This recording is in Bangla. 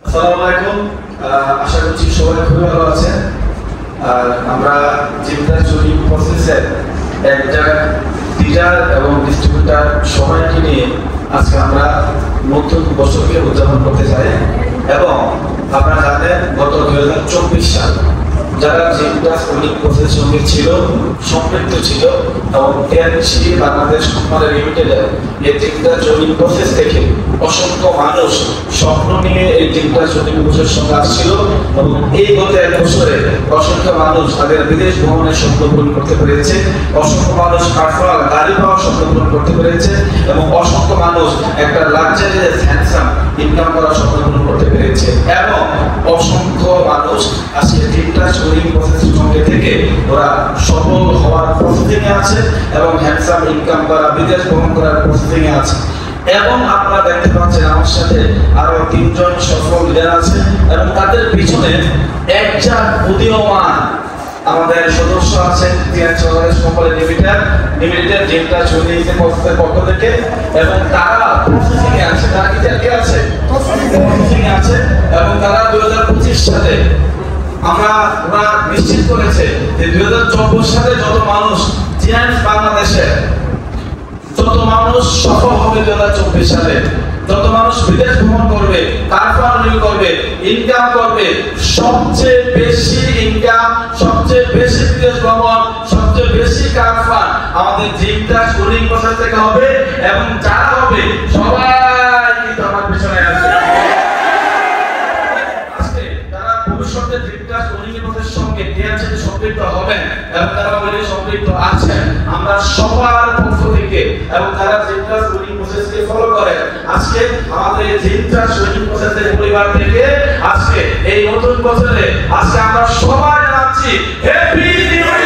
আসসালামু আলাইকুম। আশা করছি সবাই খুব ভালো আছেন। আর আমরা জিমটা চুরি প্রসেসের একটা ডিলার এবং ডিস্ট্রিবিউটার সবাইকে নিয়ে আজকে আমরা নতুন বছরকে উদযাপন করতে চাই। এবং আপনারা জানেন গত 2024 সাল যারা জিমটা চুরি প্রসেসের সঙ্গে ছিল, সম্পৃক্ত ছিল এবং টিআরসি বাংলাদেশ কোম্পানি লিমিটেডের এই জিমটা চুরি প্রসেস থেকে অসংখ্য মানুষ স্বপ্ন নিয়ে এই জিমটা চুরি প্রসেসের সঙ্গে আসছিল এবং এই গত এক বছরে অসংখ্য মানুষ তাদের বিদেশ ভ্রমণের স্বপ্ন পূরণ করতে পেরেছে, অসংখ্য মানুষ কারফাল গাড়ি পাওয়ার স্বপ্ন পূরণ করতে পেরেছে এবং অসংখ্য মানুষ একটা লাক্সারিয়াস হ্যান্ডসাম ইনকাম করার স্বপ্ন পূরণ করতে পেরেছে এবং অসংখ্য মানুষ আজকে জিমটা চুরি প্রসেসের সঙ্গে থেকে ওরা সফল হওয়ার প্রসেসিং এ আছে এবং হ্যান্ডসাম ইনকাম করা, বিদেশ ভ্রমণ করার প্রসেসিং এ আছে। এবং আপনারা দেখতে পাচ্ছেন আমার সাথে আরো 3 জন সফল লিডার আছে এবং তাদের পিছনে একটা উদীয়মান আমাদের সদস্য আছেন টিআরসি কোম্পানি লিমিটেড জিমটা চুরি প্রসেসের পক্ষ থেকে এবং তারা প্রসেসিং এ আছে। তারা কি আছে? প্রসেসিং এ আছে এবং তারা 2025 সালে ওরা নিশ্চিত করেছে যে 2024 সালে যত মানুষ জিএনএস বাংলাদেশে যত মানুষ সফল হবে 2024 সালে, যত মানুষ বিদেশ ভ্রমণ করবে, কারফান করবে, ইনকাম করবে, সবচেয়ে বেশি ইনকাম, সবচেয়ে বেশি বিদেশ ভ্রমণ, সবচেয়ে বেশি কারফান আমাদের জিমটা চুরি প্রসেস থেকে হবে এবং যারা হবে সবাই কিন্তু আমার পিছনে আছে। ভবিষ্যতে জিমটা চুরি প্রসেসের সঙ্গে টিআরসি সম্পৃক্ত হবেন এবং তারা অলরেডি সম্পৃক্ত আছেন। আমরা সবার পক্ষ থেকে এবং যারা জিমটা চুরি প্রসেসকে ফলো করেন আজকে আমাদের জিমটা চুরি প্রসেসের পরিবার থেকে আজকে এই নতুন বছরে আজকে আমরা সবাই জানাচ্ছি হ্যাপি নিউ ইয়ার।